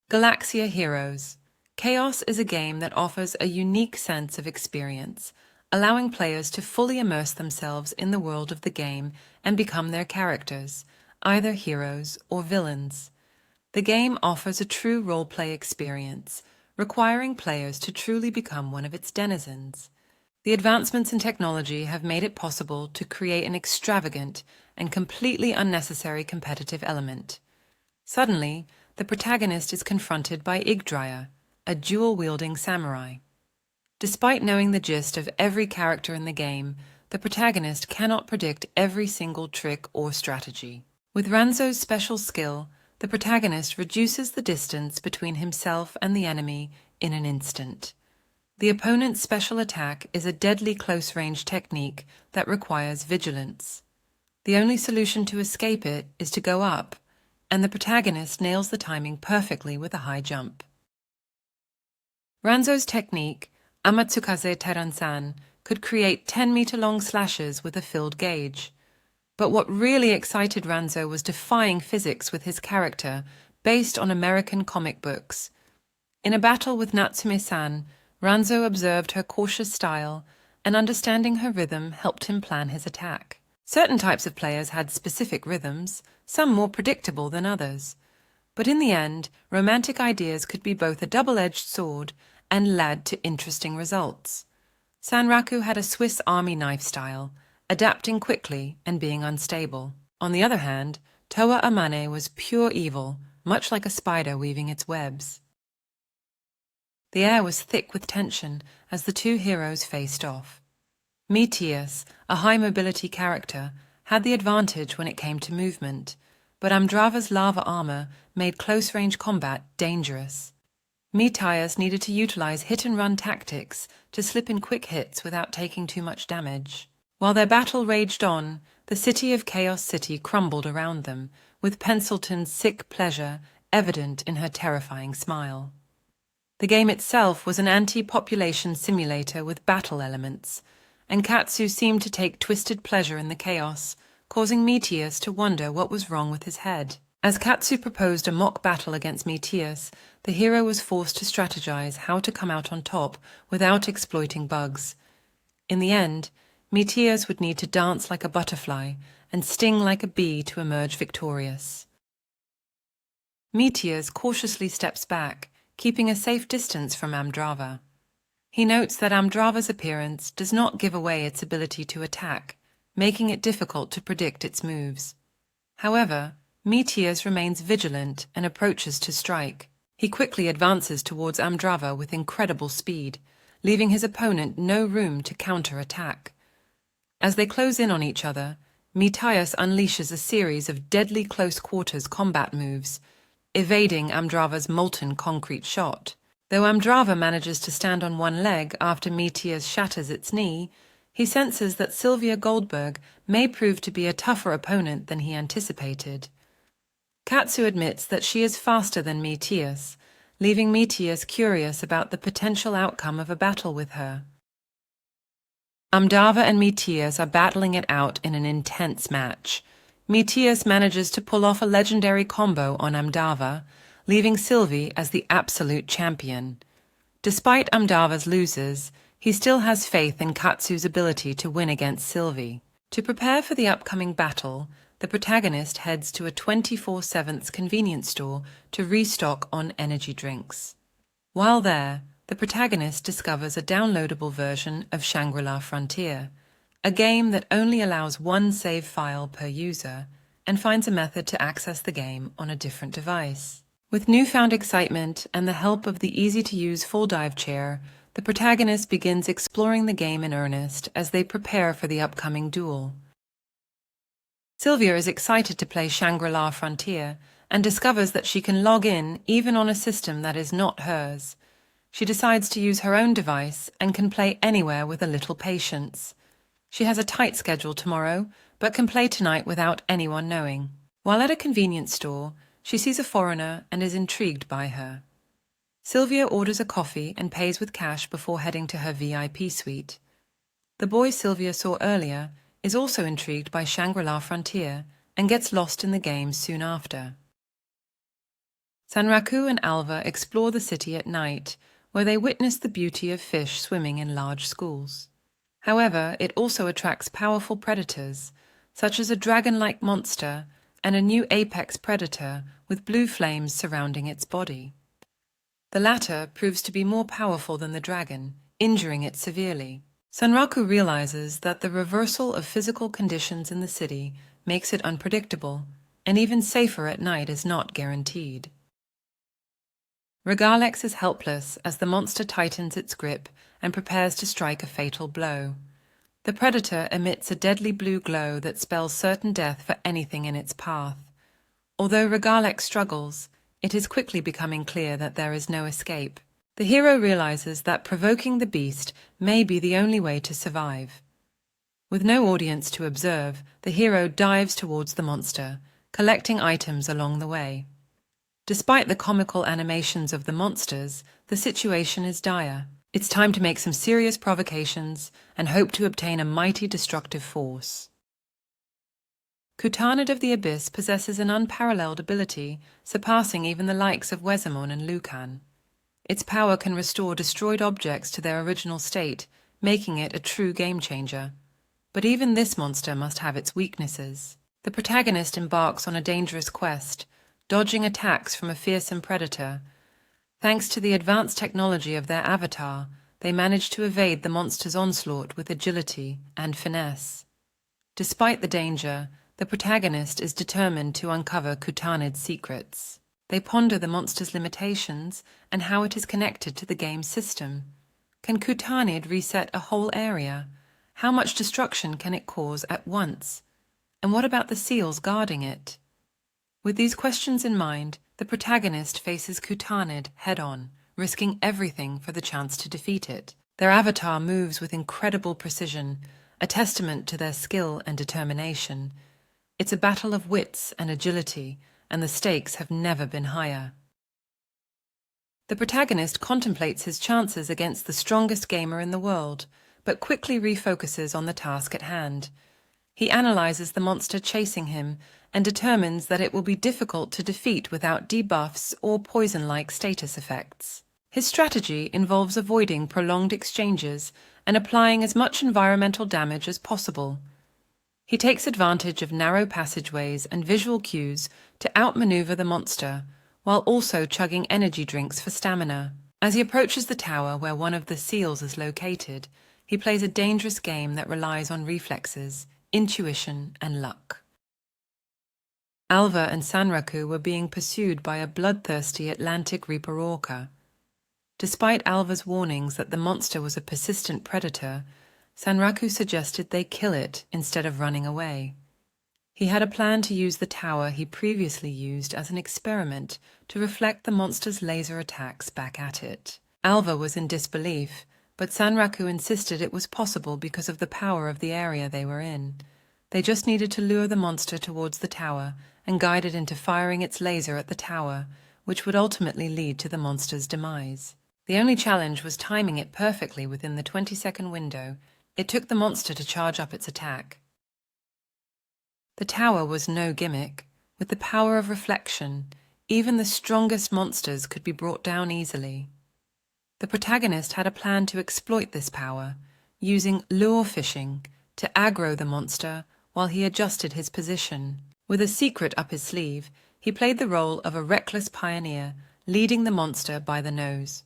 Galaxia Heroes. Chaos is a game that offers a unique sense of experience, allowing players to fully immerse themselves in the world of the game and become their characters, either heroes or villains. The game offers a true role-play experience, requiring players to truly become one of its denizens. The advancements in technology have made it possible to create an extravagant and completely unnecessary competitive element. Suddenly, the protagonist is confronted by Yggdrasil, a dual-wielding samurai. Despite knowing the gist of every character in the game, the protagonist cannot predict every single trick or strategy. With Ranzo's special skill, the protagonist reduces the distance between himself and the enemy in an instant. The opponent's special attack is a deadly close-range technique that requires vigilance. The only solution to escape it is to go up, and the protagonist nails the timing perfectly with a high jump. Ranzo's technique, Amatsukaze Tairansan, could create 10-meter-long slashes with a filled gauge. But what really excited Ranzo was defying physics with his character, based on American comic books. In a battle with Natsume-san, Ranzo observed her cautious style, and understanding her rhythm helped him plan his attack. Certain types of players had specific rhythms, some more predictable than others. But in the end, romantic ideas could be both a double-edged sword and led to interesting results. Sanraku had a Swiss Army knife style, adapting quickly and being unstable. On the other hand, Towa Amane was pure evil, much like a spider weaving its webs. The air was thick with tension as the two heroes faced off. Metius, a high-mobility character, had the advantage when it came to movement, but Amdrava's lava armor made close-range combat dangerous. Metius needed to utilize hit-and-run tactics to slip in quick hits without taking too much damage. While their battle raged on, the city of Chaos City crumbled around them, with Pensilton's sick pleasure evident in her terrifying smile. The game itself was an anti-population simulator with battle elements, and Katsu seemed to take twisted pleasure in the chaos, causing Metius to wonder what was wrong with his head. As Katsu proposed a mock battle against Metius, the hero was forced to strategize how to come out on top without exploiting bugs. In the end, Metius would need to dance like a butterfly and sting like a bee to emerge victorious. Metius cautiously steps back, keeping a safe distance from Amdrava. He notes that Amdrava's appearance does not give away its ability to attack, making it difficult to predict its moves. However, Metius remains vigilant and approaches to strike. He quickly advances towards Amdrava with incredible speed, leaving his opponent no room to counter-attack. As they close in on each other, Metius unleashes a series of deadly close-quarters combat moves, evading Amdrava's molten concrete shot. Though Amdrava manages to stand on one leg after Metius shatters its knee, he senses that Sylvia Goldberg may prove to be a tougher opponent than he anticipated. Katsu admits that she is faster than Metius, leaving Metius curious about the potential outcome of a battle with her. Amdrava and Metius are battling it out in an intense match. Metius manages to pull off a legendary combo on Amdrava, leaving Sylvie as the absolute champion. Despite Amdrava's losses, he still has faith in Katsu's ability to win against Sylvie. To prepare for the upcoming battle, the protagonist heads to a 24/7 convenience store to restock on energy drinks. While there, the protagonist discovers a downloadable version of Shangri-La Frontier, a game that only allows one save file per user, and finds a method to access the game on a different device. With newfound excitement and the help of the easy-to-use full dive chair, the protagonist begins exploring the game in earnest as they prepare for the upcoming duel. Sylvia is excited to play Shangri-La Frontier and discovers that she can log in even on a system that is not hers. She decides to use her own device and can play anywhere with a little patience. She has a tight schedule tomorrow, but can play tonight without anyone knowing. While at a convenience store, she sees a foreigner and is intrigued by her. Sylvia orders a coffee and pays with cash before heading to her VIP suite. The boy Sylvia saw earlier is also intrigued by Shangri-La Frontier and gets lost in the game soon after. Sanraku and Alva explore the city at night, where they witness the beauty of fish swimming in large schools. However, it also attracts powerful predators, such as a dragon-like monster and a new apex predator with blue flames surrounding its body. The latter proves to be more powerful than the dragon, injuring it severely. Sanraku realizes that the reversal of physical conditions in the city makes it unpredictable, and even safer at night is not guaranteed. Regalex is helpless as the monster tightens its grip and prepares to strike a fatal blow. The predator emits a deadly blue glow that spells certain death for anything in its path. Although Regalex struggles, it is quickly becoming clear that there is no escape. The hero realizes that provoking the beast may be the only way to survive. With no audience to observe, the hero dives towards the monster, collecting items along the way. Despite the comical animations of the monsters, the situation is dire. It's time to make some serious provocations and hope to obtain a mighty destructive force. Kutanid of the Abyss possesses an unparalleled ability, surpassing even the likes of Wesamon and Lucan. Its power can restore destroyed objects to their original state, making it a true game-changer. But even this monster must have its weaknesses. The protagonist embarks on a dangerous quest, dodging attacks from a fearsome predator. Thanks to the advanced technology of their avatar, they manage to evade the monster's onslaught with agility and finesse. Despite the danger, the protagonist is determined to uncover Kutanid's secrets. They ponder the monster's limitations and how it is connected to the game's system. Can Kutanid reset a whole area? How much destruction can it cause at once? And what about the seals guarding it? With these questions in mind, the protagonist faces Kutanid head-on, risking everything for the chance to defeat it. Their avatar moves with incredible precision, a testament to their skill and determination. It's a battle of wits and agility, and the stakes have never been higher. The protagonist contemplates his chances against the strongest gamer in the world, but quickly refocuses on the task at hand. He analyzes the monster chasing him and determines that it will be difficult to defeat without debuffs or poison-like status effects. His strategy involves avoiding prolonged exchanges and applying as much environmental damage as possible. He takes advantage of narrow passageways and visual cues to outmaneuver the monster, while also chugging energy drinks for stamina. As he approaches the tower where one of the seals is located, he plays a dangerous game that relies on reflexes, intuition, and luck. Alva and Sanraku were being pursued by a bloodthirsty Atlantic Reaper orca. Despite Alva's warnings that the monster was a persistent predator, Sanraku suggested they kill it instead of running away. He had a plan to use the tower he previously used as an experiment to reflect the monster's laser attacks back at it. Alva was in disbelief, but Sanraku insisted it was possible because of the power of the area they were in. They just needed to lure the monster towards the tower and guide it into firing its laser at the tower, which would ultimately lead to the monster's demise. The only challenge was timing it perfectly within the 20-second window it took the monster to charge up its attack. The tower was no gimmick. With the power of reflection, even the strongest monsters could be brought down easily. The protagonist had a plan to exploit this power, using lure fishing to aggro the monster while he adjusted his position. With a secret up his sleeve, he played the role of a reckless pioneer, leading the monster by the nose.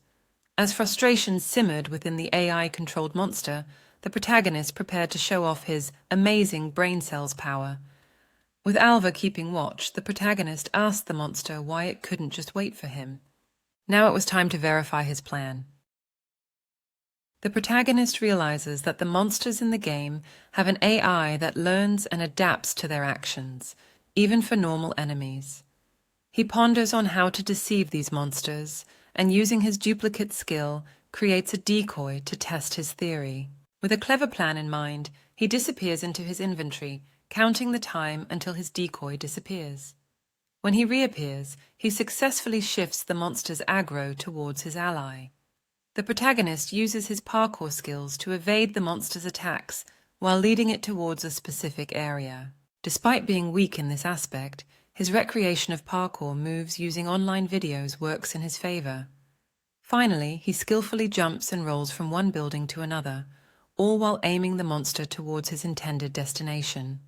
As frustration simmered within the AI-controlled monster, the protagonist prepared to show off his amazing brain cells power. With Alva keeping watch, the protagonist asked the monster why it couldn't just wait for him. Now it was time to verify his plan. The protagonist realizes that the monsters in the game have an AI that learns and adapts to their actions, even for normal enemies. He ponders on how to deceive these monsters, and using his duplicate skill, creates a decoy to test his theory. With a clever plan in mind, he disappears into his inventory, counting the time until his decoy disappears. When he reappears, he successfully shifts the monster's aggro towards his ally. The protagonist uses his parkour skills to evade the monster's attacks while leading it towards a specific area. Despite being weak in this aspect, his recreation of parkour moves using online videos works in his favor. Finally, he skillfully jumps and rolls from one building to another, all while aiming the monster towards his intended destination.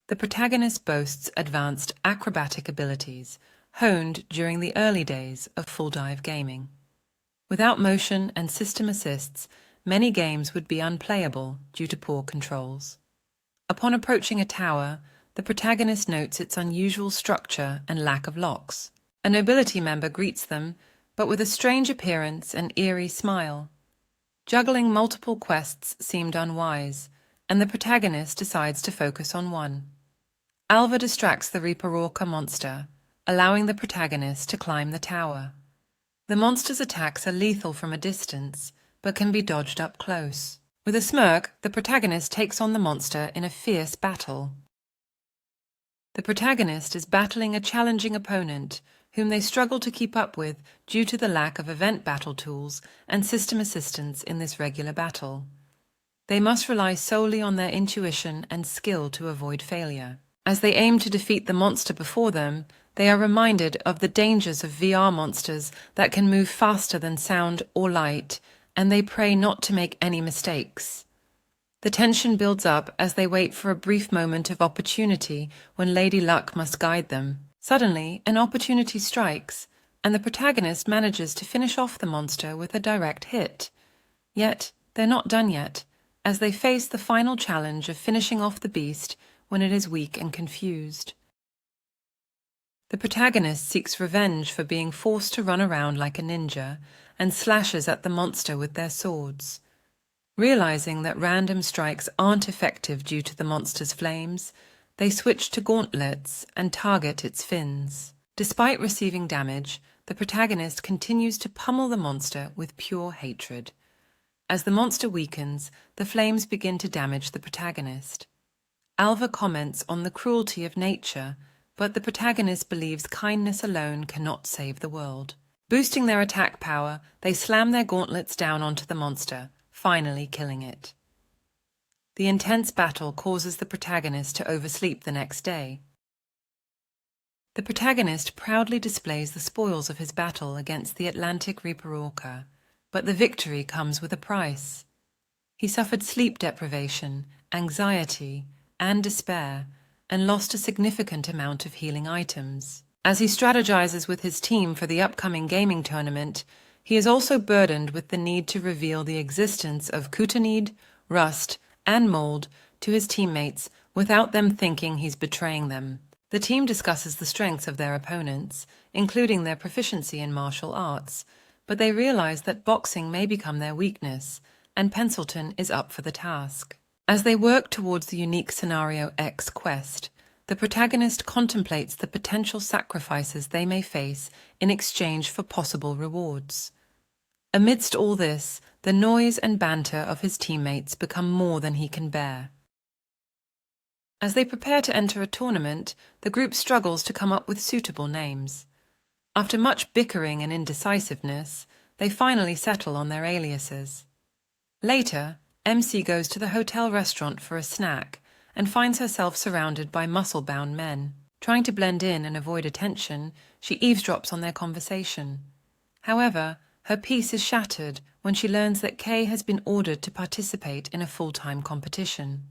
The protagonist boasts advanced acrobatic abilities, honed during the early days of full-dive gaming. Without motion and system assists, many games would be unplayable due to poor controls. Upon approaching a tower, the protagonist notes its unusual structure and lack of locks. A nobility member greets them, but with a strange appearance and eerie smile. Juggling multiple quests seemed unwise, and the protagonist decides to focus on one. Alva distracts the Reaper monster, allowing the protagonist to climb the tower. The monster's attacks are lethal from a distance, but can be dodged up close. With a smirk, the protagonist takes on the monster in a fierce battle. The protagonist is battling a challenging opponent, whom they struggle to keep up with due to the lack of event battle tools and system assistance in this regular battle. They must rely solely on their intuition and skill to avoid failure. As they aim to defeat the monster before them, they are reminded of the dangers of VR monsters that can move faster than sound or light, and they pray not to make any mistakes. The tension builds up as they wait for a brief moment of opportunity when Lady Luck must guide them. Suddenly, an opportunity strikes, and the protagonist manages to finish off the monster with a direct hit. Yet, they're not done yet, as they face the final challenge of finishing off the beast when it is weak and confused. The protagonist seeks revenge for being forced to run around like a ninja and slashes at the monster with their swords. Realizing that random strikes aren't effective due to the monster's flames, they switch to gauntlets and target its fins. Despite receiving damage, the protagonist continues to pummel the monster with pure hatred. As the monster weakens, the flames begin to damage the protagonist. Alva comments on the cruelty of nature, but the protagonist believes kindness alone cannot save the world. Boosting their attack power, they slam their gauntlets down onto the monster, finally killing it. The intense battle causes the protagonist to oversleep the next day. The protagonist proudly displays the spoils of his battle against the Atlantic Reaper Orca, but the victory comes with a price. He suffered sleep deprivation, anxiety, and despair, and lost a significant amount of healing items. As he strategizes with his team for the upcoming gaming tournament, he is also burdened with the need to reveal the existence of Kutanid, rust, and mold to his teammates without them thinking he's betraying them. The team discusses the strengths of their opponents, including their proficiency in martial arts, but they realize that boxing may become their weakness, and Pencilton is up for the task. As they work towards the unique Scenario X quest, the protagonist contemplates the potential sacrifices they may face in exchange for possible rewards. Amidst all this, the noise and banter of his teammates become more than he can bear. As they prepare to enter a tournament, the group struggles to come up with suitable names. After much bickering and indecisiveness, they finally settle on their aliases. Later, MC goes to the hotel restaurant for a snack and finds herself surrounded by muscle-bound men. Trying to blend in and avoid attention, she eavesdrops on their conversation. However, her peace is shattered when she learns that Kay has been ordered to participate in a full-time competition.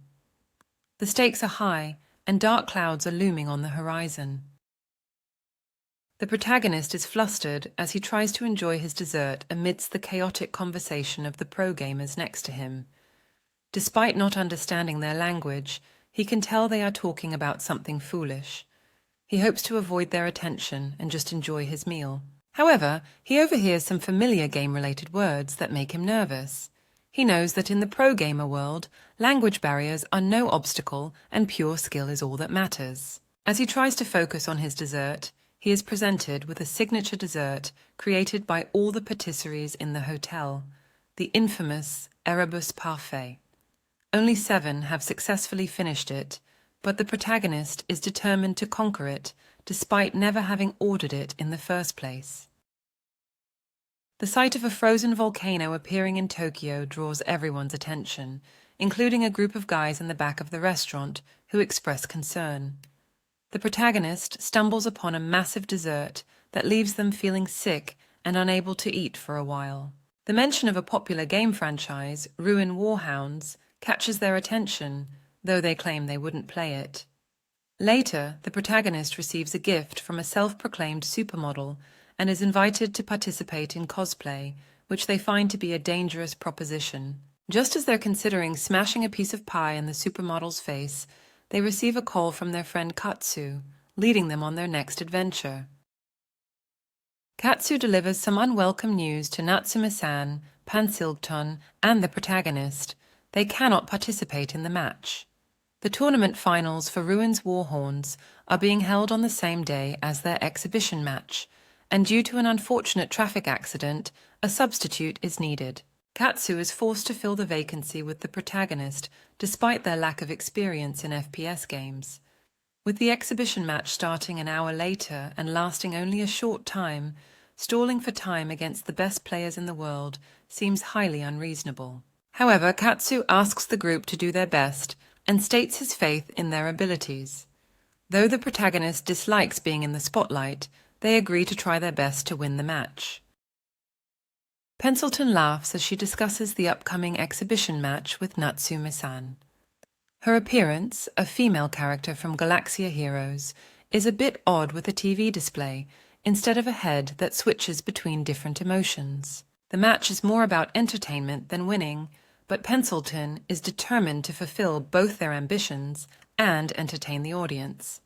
The stakes are high, and dark clouds are looming on the horizon. The protagonist is flustered as he tries to enjoy his dessert amidst the chaotic conversation of the pro gamers next to him. Despite not understanding their language, he can tell they are talking about something foolish. He hopes to avoid their attention and just enjoy his meal. However, he overhears some familiar game-related words that make him nervous. He knows that in the pro-gamer world, language barriers are no obstacle and pure skill is all that matters. As he tries to focus on his dessert, he is presented with a signature dessert created by all the patisseries in the hotel, the infamous Erebus Parfait. Only 7 have successfully finished it, but the protagonist is determined to conquer it despite never having ordered it in the first place. The sight of a frozen volcano appearing in Tokyo draws everyone's attention, including a group of guys in the back of the restaurant who express concern. the protagonist stumbles upon a massive dessert that leaves them feeling sick and unable to eat for a while. The mention of a popular game franchise, Ruin Warhounds, catches their attention, though they claim they wouldn't play it. Later, the protagonist receives a gift from a self-proclaimed supermodel and is invited to participate in cosplay, which they find to be a dangerous proposition. Just as they're considering smashing a piece of pie in the supermodel's face, they receive a call from their friend Katsu, leading them on their next adventure. Katsu delivers some unwelcome news to Natsume-san, Pansilton, and the protagonist. They cannot participate in the match. The tournament finals for Ruin's Warhorns are being held on the same day as their exhibition match, and due to an unfortunate traffic accident, a substitute is needed. Katsu is forced to fill the vacancy with the protagonist, despite their lack of experience in FPS games. With the exhibition match starting an hour later and lasting only a short time, stalling for time against the best players in the world seems highly unreasonable. However, Katsu asks the group to do their best and states his faith in their abilities. Though the protagonist dislikes being in the spotlight, they agree to try their best to win the match. Pensilton laughs as she discusses the upcoming exhibition match with Natsume-san. Her appearance, a female character from Galaxia Heroes, is a bit odd with a TV display instead of a head that switches between different emotions. The match is more about entertainment than winning, but Pensilton is determined to fulfill both their ambitions and entertain the audience.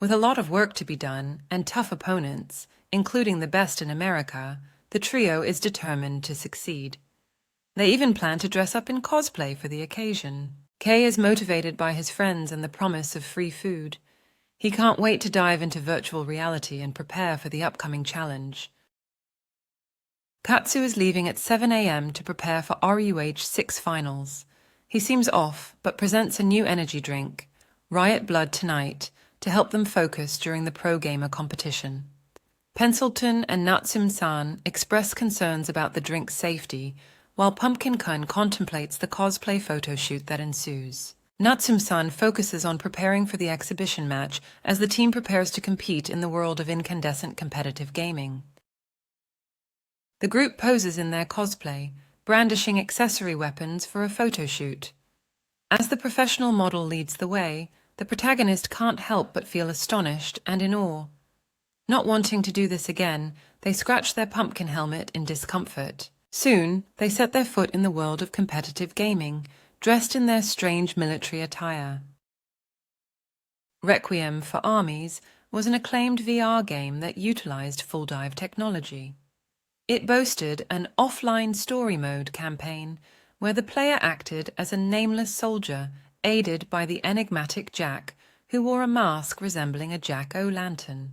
With a lot of work to be done and tough opponents, including the best in America, the trio is determined to succeed. They even plan to dress up in cosplay for the occasion. Kei is motivated by his friends and the promise of free food. He can't wait to dive into virtual reality and prepare for the upcoming challenge. Katsu is leaving at 7 a.m. to prepare for RUH 6 finals. He seems off, but presents a new energy drink, Riot Blood Tonight, to help them focus during the Pro Gamer competition. Pensilton and Natsume-san express concerns about the drink's safety, while Pumpkin-kun contemplates the cosplay photo shoot that ensues. Natsume-san focuses on preparing for the exhibition match as the team prepares to compete in the world of incandescent competitive gaming. The group poses in their cosplay, brandishing accessory weapons for a photo shoot. As the professional model leads the way, the protagonist can't help but feel astonished and in awe. Not wanting to do this again, they scratch their pumpkin helmet in discomfort. Soon, they set their foot in the world of competitive gaming, dressed in their strange military attire. Requiem for Armies was an acclaimed VR game that utilized full dive technology. It boasted an offline story mode campaign where the player acted as a nameless soldier aided by the enigmatic Jack, who wore a mask resembling a jack-o'-lantern.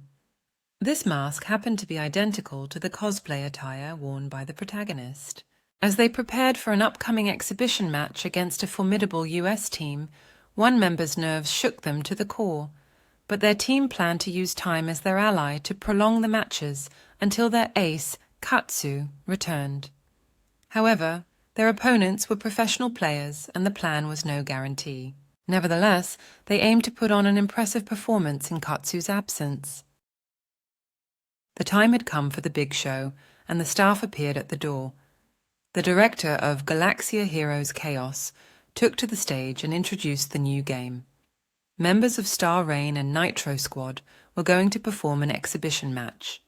This mask happened to be identical to the cosplay attire worn by the protagonist. As they prepared for an upcoming exhibition match against a formidable US team, one member's nerves shook them to the core, but their team planned to use time as their ally to prolong the matches until their ace, Katsu, returned. However, their opponents were professional players and the plan was no guarantee. Nevertheless, they aimed to put on an impressive performance in Katsu's absence. The time had come for the big show, and the staff appeared at the door. The director of Galaxia Heroes Chaos took to the stage and introduced the new game. Members of Star Rain and Nitro Squad were going to perform an exhibition match.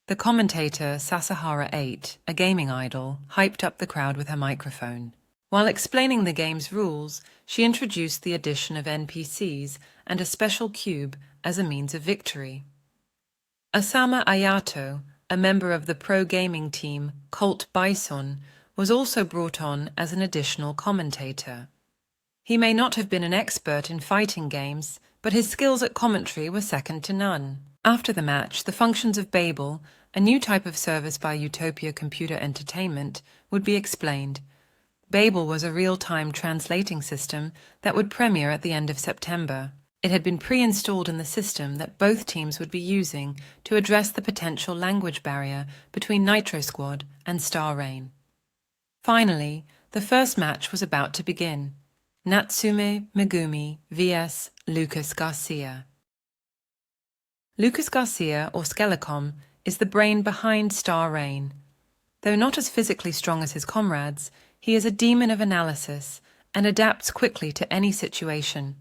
The commentator Sasahara 8, a gaming idol, hyped up the crowd with her microphone. While explaining the game's rules, she introduced the addition of NPCs and a special cube as a means of victory. Asama Ayato, a member of the pro gaming team Colt Bison, was also brought on as an additional commentator. He may not have been an expert in fighting games, but his skills at commentary were second to none. After the match, the functions of Babel, a new type of service by Utopia Computer Entertainment, would be explained. Babel was a real-time translating system that would premiere at the end of September. It had been pre-installed in the system that both teams would be using to address the potential language barrier between Nitro Squad and Star Rain. Finally, the first match was about to begin. Natsume Megumi vs. Lucas Garcia. Lucas Garcia, or Skelecom, is the brain behind Star Rain. Though not as physically strong as his comrades, he is a demon of analysis and adapts quickly to any situation.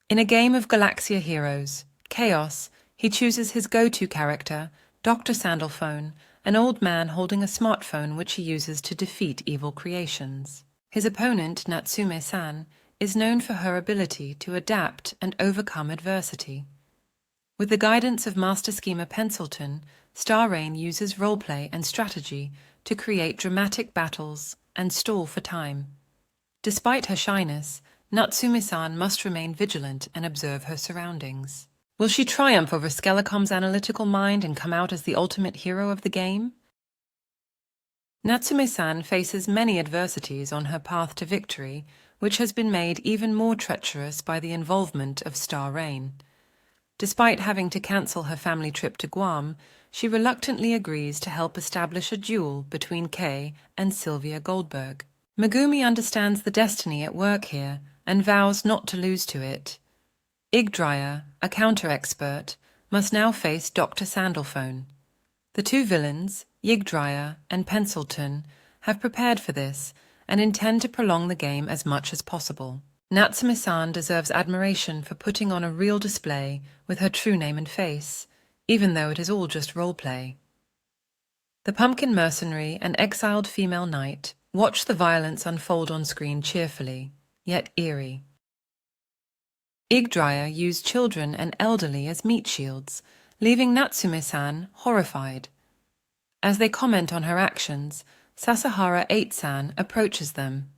In a game of Galaxia heroes, Chaos, he chooses his go-to character, Dr. Sandalphone, an old man holding a smartphone which he uses to defeat evil creations. His opponent, Natsume-san, is known for her ability to adapt and overcome adversity. With the guidance of Master Schemer Pencilton, Star Rain uses roleplay and strategy to create dramatic battles and stall for time. Despite her shyness, Natsume-san must remain vigilant and observe her surroundings. Will she triumph over Skelecom's analytical mind and come out as the ultimate hero of the game? Natsume-san faces many adversities on her path to victory, which has been made even more treacherous by the involvement of Star Rain. Despite having to cancel her family trip to Guam, she reluctantly agrees to help establish a duel between Kei and Sylvia Goldberg. Megumi understands the destiny at work here and vows not to lose to it. Yggdrasil, a counter-expert, must now face Dr. Sandalphone. The two villains, Yggdrasil and Pencilton, have prepared for this and intend to prolong the game as much as possible. Natsume-san deserves admiration for putting on a real display with her true name and face, even though it is all just role-play. The pumpkin mercenary and exiled female knight watch the violence unfold on screen cheerfully, yet eerie. Yggdrasil used children and elderly as meat shields, leaving Natsume-san horrified. As they comment on her actions, Sasahara 8-san approaches them.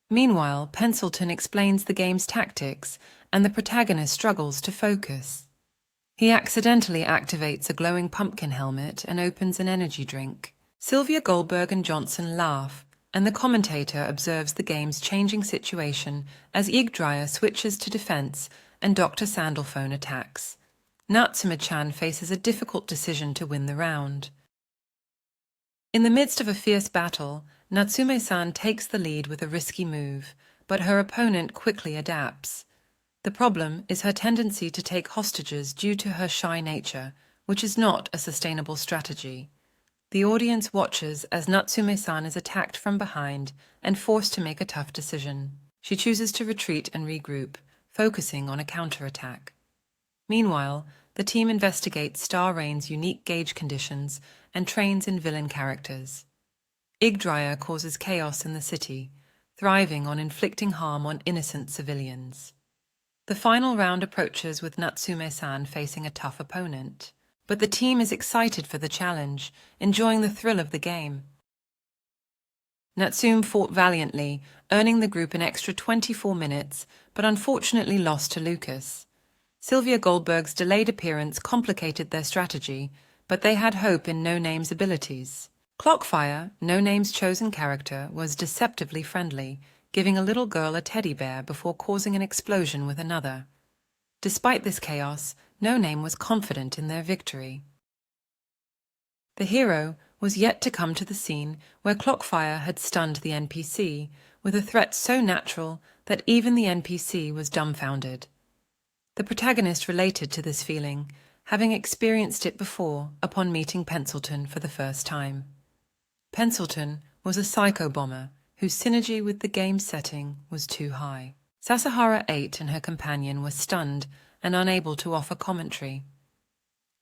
Meanwhile, Pencilton explains the game's tactics, and the protagonist struggles to focus. He accidentally activates a glowing pumpkin helmet and opens an energy drink. Sylvia Goldberg and Johnson laugh, and the commentator observes the game's changing situation as Yggdrasil switches to defense and Dr. Sandalphone attacks. Natsume-chan faces a difficult decision to win the round. In the midst of a fierce battle, Natsume-san takes the lead with a risky move, but her opponent quickly adapts. The problem is her tendency to take hostages due to her shy nature, which is not a sustainable strategy. The audience watches as Natsume-san is attacked from behind and forced to make a tough decision. She chooses to retreat and regroup, focusing on a counterattack. Meanwhile, the team investigates Star Rain's unique gauge conditions and trains in villain characters. Yggdrasil causes chaos in the city, thriving on inflicting harm on innocent civilians. The final round approaches with Natsume-san facing a tough opponent, but the team is excited for the challenge, enjoying the thrill of the game. Natsume fought valiantly, earning the group an extra 24 minutes, but unfortunately lost to Lucas. Sylvia Goldberg's delayed appearance complicated their strategy, but they had hope in No Name's abilities. Clockfire, No Name's chosen character, was deceptively friendly, giving a little girl a teddy bear before causing an explosion with another. Despite this chaos, No Name was confident in their victory. The hero was yet to come to the scene where Clockfire had stunned the NPC, with a threat so natural that even the NPC was dumbfounded. The protagonist related to this feeling, having experienced it before upon meeting Pencilton for the first time. Pencilton was a psycho bomber whose synergy with the game's setting was too high. Sasahara 8 and her companion were stunned and unable to offer commentary.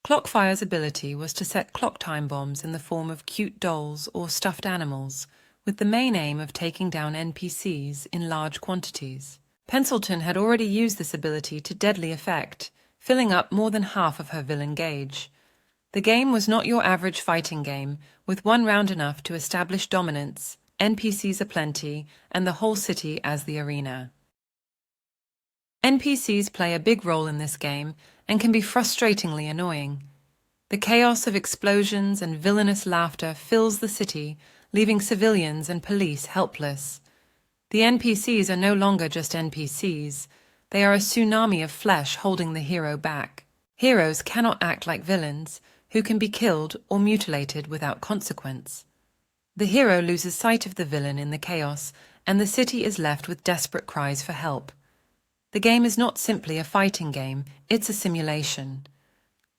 Clockfire's ability was to set clock time bombs in the form of cute dolls or stuffed animals, with the main aim of taking down NPCs in large quantities. Pencilton had already used this ability to deadly effect, filling up more than half of her villain gauge. The game was not your average fighting game, with one round enough to establish dominance, NPCs aplenty, and the whole city as the arena. NPCs play a big role in this game and can be frustratingly annoying. The chaos of explosions and villainous laughter fills the city, leaving civilians and police helpless. The NPCs are no longer just NPCs. They are a tsunami of flesh holding the hero back. Heroes cannot act like villains, who can be killed or mutilated without consequence. The hero loses sight of the villain in the chaos, and the city is left with desperate cries for help. The game is not simply a fighting game, it's a simulation.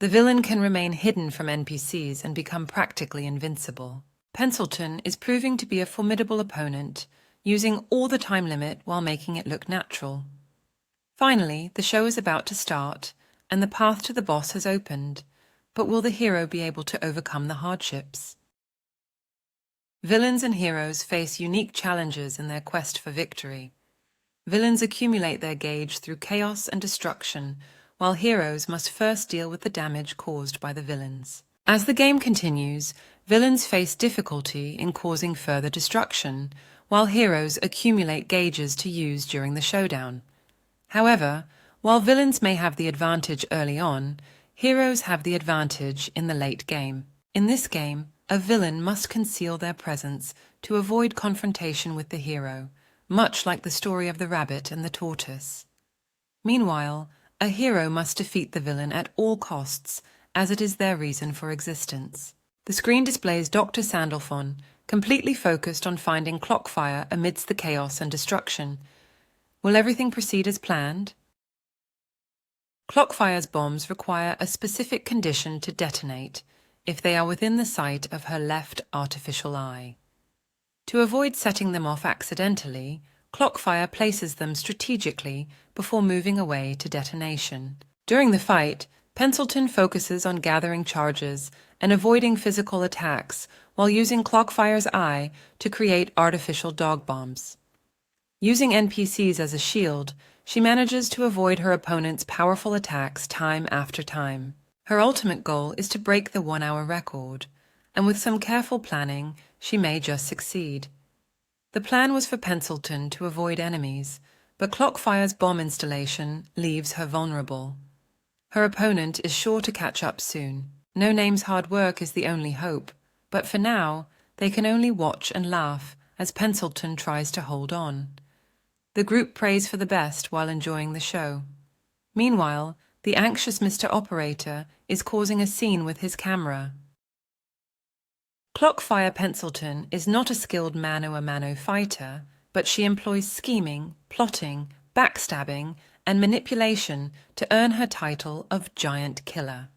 The villain can remain hidden from NPCs and become practically invincible. Pencilton is proving to be a formidable opponent, using all the time limit while making it look natural. Finally, the show is about to start, and the path to the boss has opened, but will the hero be able to overcome the hardships? Villains and heroes face unique challenges in their quest for victory. Villains accumulate their gauge through chaos and destruction, while heroes must first deal with the damage caused by the villains. As the game continues, villains face difficulty in causing further destruction, while heroes accumulate gauges to use during the showdown. However, while villains may have the advantage early on, heroes have the advantage in the late game. In this game, a villain must conceal their presence to avoid confrontation with the hero, much like the story of the rabbit and the tortoise. Meanwhile, a hero must defeat the villain at all costs, as it is their reason for existence. The screen displays Dr. Sandalphon, completely focused on finding Clockfire amidst the chaos and destruction. Will everything proceed as planned? Clockfire's bombs require a specific condition to detonate if they are within the sight of her left artificial eye. To avoid setting them off accidentally, Clockfire places them strategically before moving away to detonation. During the fight, Pencilton focuses on gathering charges and avoiding physical attacks while using Clockfire's eye to create artificial dog bombs. Using NPCs as a shield, she manages to avoid her opponent's powerful attacks time after time. Her ultimate goal is to break the 1-hour record, and with some careful planning, she may just succeed. The plan was for Pencilton to avoid enemies, but Clockfire's bomb installation leaves her vulnerable. Her opponent is sure to catch up soon. No Name's hard work is the only hope, but for now, they can only watch and laugh as Pencilton tries to hold on. The group prays for the best while enjoying the show. Meanwhile, the anxious Mr. Operator is causing a scene with his camera. Clockfire Pencilton is not a skilled mano-a-mano fighter, but she employs scheming, plotting, backstabbing, and manipulation to earn her title of Giant Killer.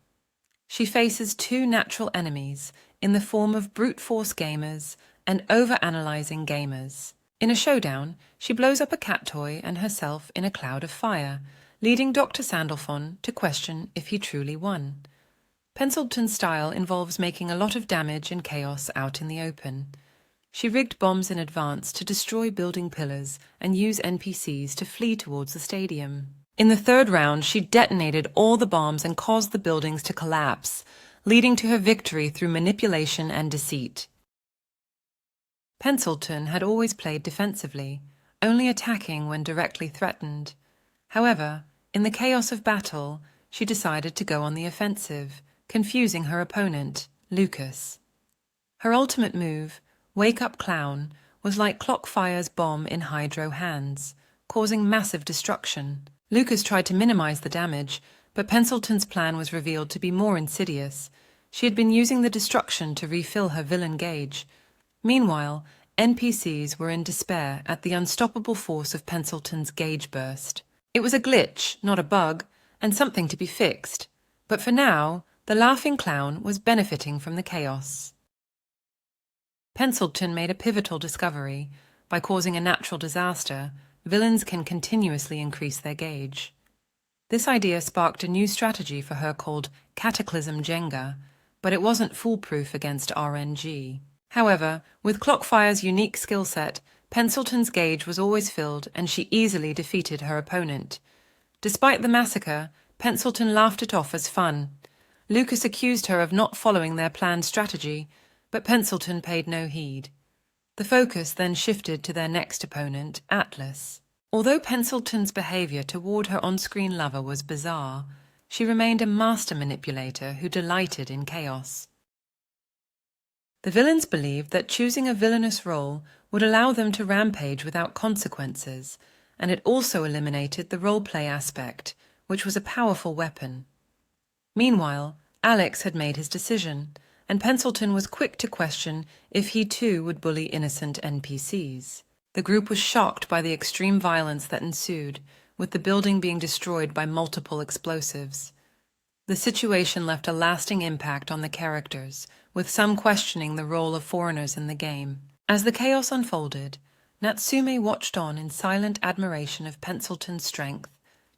She faces two natural enemies in the form of brute force gamers and over-analyzing gamers. In a showdown, she blows up a cat toy and herself in a cloud of fire, leading Dr. Sandalphon to question if he truly won. Pencilton's style involves making a lot of damage and chaos out in the open. She rigged bombs in advance to destroy building pillars and use NPCs to flee towards the stadium. In the third round, she detonated all the bombs and caused the buildings to collapse, leading to her victory through manipulation and deceit. Pencilton had always played defensively, only attacking when directly threatened. However, in the chaos of battle, she decided to go on the offensive, confusing her opponent, Lucas. Her ultimate move, Wake Up Clown, was like Clockfire's bomb in Hydro hands, causing massive destruction. Lucas tried to minimize the damage, but Pencilton's plan was revealed to be more insidious. She had been using the destruction to refill her villain gauge. Meanwhile, NPCs were in despair at the unstoppable force of Pencilton's gauge burst. It was a glitch, not a bug, and something to be fixed. But for now, the laughing clown was benefiting from the chaos. Pencilton made a pivotal discovery. By causing a natural disaster, villains can continuously increase their gauge. This idea sparked a new strategy for her called Cataclysm Jenga, but it wasn't foolproof against RNG. However, with Clockfire's unique skill set, Pencilton's gauge was always filled and she easily defeated her opponent. Despite the massacre, Pencilton laughed it off as fun. Lucas accused her of not following their planned strategy, but Pencilton paid no heed. The focus then shifted to their next opponent, Atlas. Although Pencilton's behavior toward her on-screen lover was bizarre, she remained a master manipulator who delighted in chaos. The villains believed that choosing a villainous role would allow them to rampage without consequences, and it also eliminated the role-play aspect, which was a powerful weapon. Meanwhile, Alex had made his decision, and Pencilton was quick to question if he too would bully innocent NPCs. The group was shocked by the extreme violence that ensued, with the building being destroyed by multiple explosives. The situation left a lasting impact on the characters, with some questioning the role of foreigners in the game. As the chaos unfolded, Natsume watched on in silent admiration of Pencilton's strength,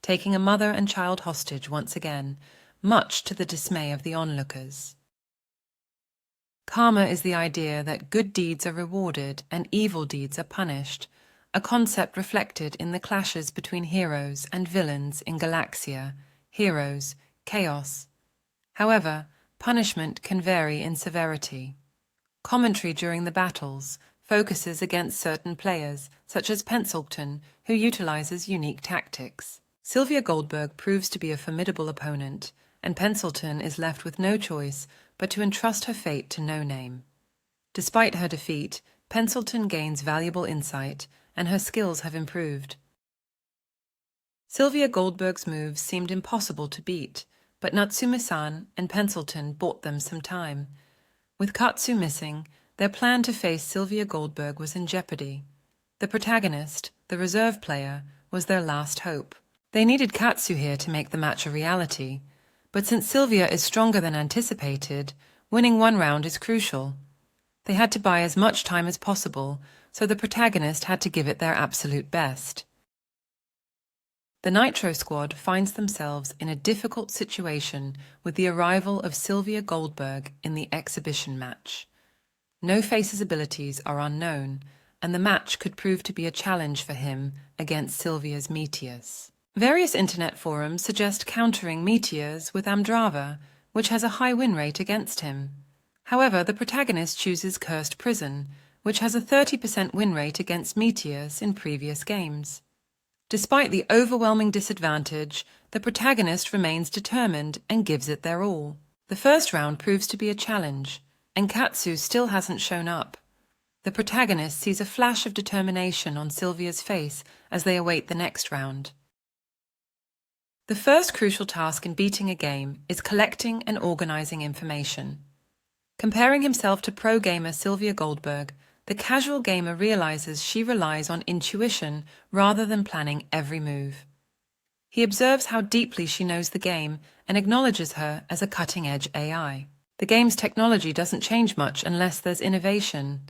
taking a mother and child hostage once again, much to the dismay of the onlookers. Karma is the idea that good deeds are rewarded and evil deeds are punished, a concept reflected in the clashes between heroes and villains in Galaxia, Heroes, Chaos. However, punishment can vary in severity. Commentary during the battles focuses against certain players, such as Pencilton, who utilizes unique tactics. Sylvia Goldberg proves to be a formidable opponent, and Pencilton is left with no choice but to entrust her fate to No Name. Despite her defeat, Pencilton gains valuable insight, and her skills have improved. Sylvia Goldberg's moves seemed impossible to beat, but Natsume-san and Pencilton bought them some time. With Katsu missing, their plan to face Sylvia Goldberg was in jeopardy. The protagonist, the reserve player, was their last hope. They needed Katsu here to make the match a reality, but since Sylvia is stronger than anticipated, winning one round is crucial. They had to buy as much time as possible, so the protagonist had to give it their absolute best. The Nitro Squad finds themselves in a difficult situation with the arrival of Sylvia Goldberg in the exhibition match. No Face's abilities are unknown, and the match could prove to be a challenge for him against Sylvia's Meteors. Various internet forums suggest countering Meteors with Amdrava, which has a high win rate against him. However, the protagonist chooses Cursed Prison, which has a 30% win rate against Meteors in previous games. Despite the overwhelming disadvantage, the protagonist remains determined and gives it their all. The first round proves to be a challenge, and Katsu still hasn't shown up. The protagonist sees a flash of determination on Sylvia's face as they await the next round. The first crucial task in beating a game is collecting and organizing information. Comparing himself to pro gamer Sylvia Goldberg, the casual gamer realizes she relies on intuition rather than planning every move. He observes how deeply she knows the game and acknowledges her as a cutting-edge AI. The game's technology doesn't change much unless there's innovation.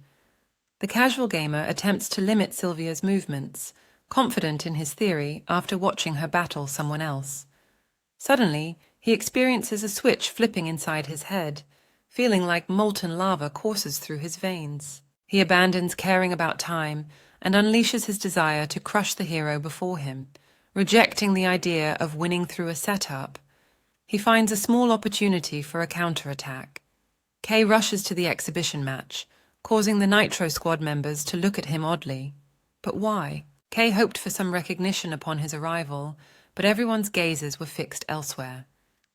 The casual gamer attempts to limit Sylvia's movements, confident in his theory after watching her battle someone else. Suddenly, he experiences a switch flipping inside his head, feeling like molten lava courses through his veins. He abandons caring about time and unleashes his desire to crush the hero before him, rejecting the idea of winning through a setup. He finds a small opportunity for a counterattack. Kay rushes to the exhibition match, causing the Nitro Squad members to look at him oddly. But why? Kay hoped for some recognition upon his arrival, but everyone's gazes were fixed elsewhere.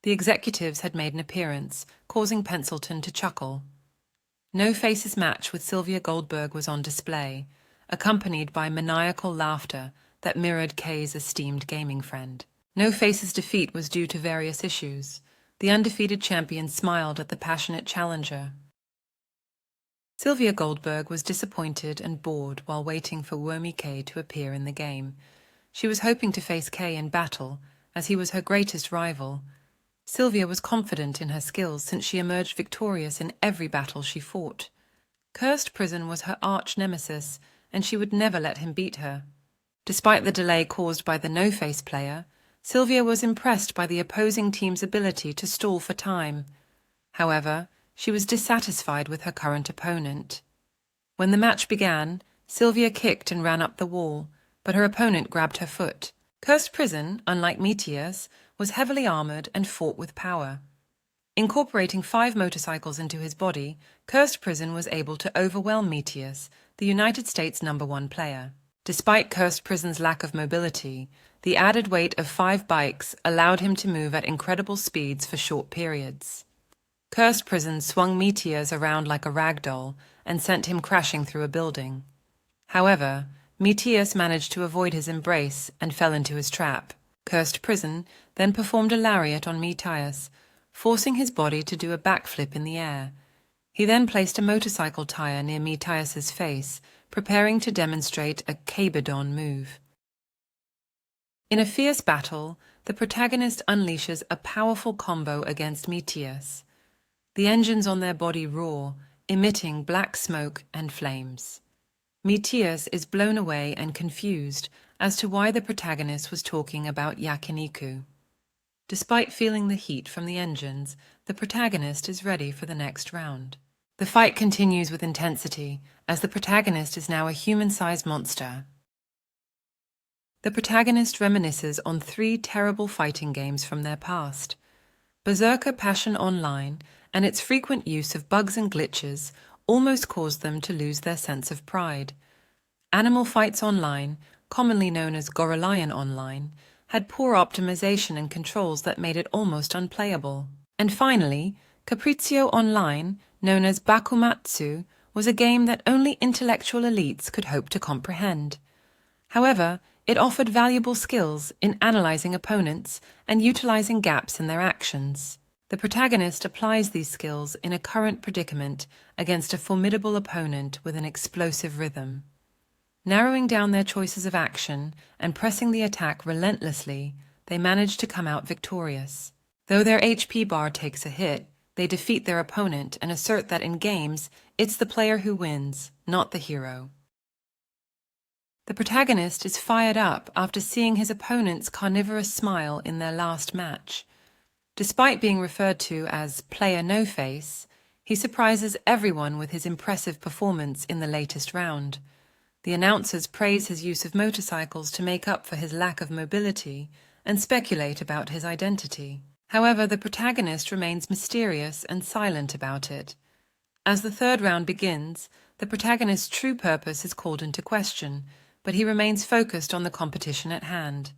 The executives had made an appearance, causing Pencilton to chuckle. No Face's match with Sylvia Goldberg was on display, accompanied by maniacal laughter that mirrored Kay's esteemed gaming friend. No Face's defeat was due to various issues. The undefeated champion smiled at the passionate challenger. Sylvia Goldberg was disappointed and bored while waiting for Wormy Kay to appear in the game. She was hoping to face Kay in battle, as he was her greatest rival. Sylvia was confident in her skills since she emerged victorious in every battle she fought. Cursed Prison was her arch-nemesis, and she would never let him beat her. Despite the delay caused by the No-Face player, Sylvia was impressed by the opposing team's ability to stall for time. However, she was dissatisfied with her current opponent. When the match began, Sylvia kicked and ran up the wall, but her opponent grabbed her foot. Cursed Prison, unlike Meteors, was heavily armored and fought with power. Incorporating 5 motorcycles into his body, Cursed Prison was able to overwhelm Meteors, the United States' #1 player. Despite Cursed Prison's lack of mobility, the added weight of 5 bikes allowed him to move at incredible speeds for short periods. Cursed Prison swung Meteors around like a rag doll and sent him crashing through a building. However, Meteors managed to avoid his embrace and fell into his trap. Cursed Prison then performed a lariat on Meteors, forcing his body to do a backflip in the air. He then placed a motorcycle tire near Meteors' face, preparing to demonstrate a Kabedon move. In a fierce battle, the protagonist unleashes a powerful combo against Meteus. The engines on their body roar, emitting black smoke and flames. Meteus is blown away and confused as to why the protagonist was talking about yakiniku. Despite feeling the heat from the engines, the protagonist is ready for the next round. The fight continues with intensity, as the protagonist is now a human-sized monster. The protagonist reminisces on 3 terrible fighting games from their past. Berserker Passion Online and its frequent use of bugs and glitches almost caused them to lose their sense of pride. Animal Fights Online, commonly known as Goralion Online, had poor optimization and controls that made it almost unplayable. And finally, Capriccio Online, known as Bakumatsu, was a game that only intellectual elites could hope to comprehend. However, it offered valuable skills in analyzing opponents and utilizing gaps in their actions. The protagonist applies these skills in a current predicament against a formidable opponent with an explosive rhythm. Narrowing down their choices of action and pressing the attack relentlessly, they manage to come out victorious. Though their HP bar takes a hit, they defeat their opponent and assert that in games, it's the player who wins, not the hero. The protagonist is fired up after seeing his opponent's carnivorous smile in their last match. Despite being referred to as Player No Face, he surprises everyone with his impressive performance in the latest round. The announcers praise his use of motorcycles to make up for his lack of mobility and speculate about his identity. However, the protagonist remains mysterious and silent about it. As the third round begins, the protagonist's true purpose is called into question, but he remains focused on the competition at hand.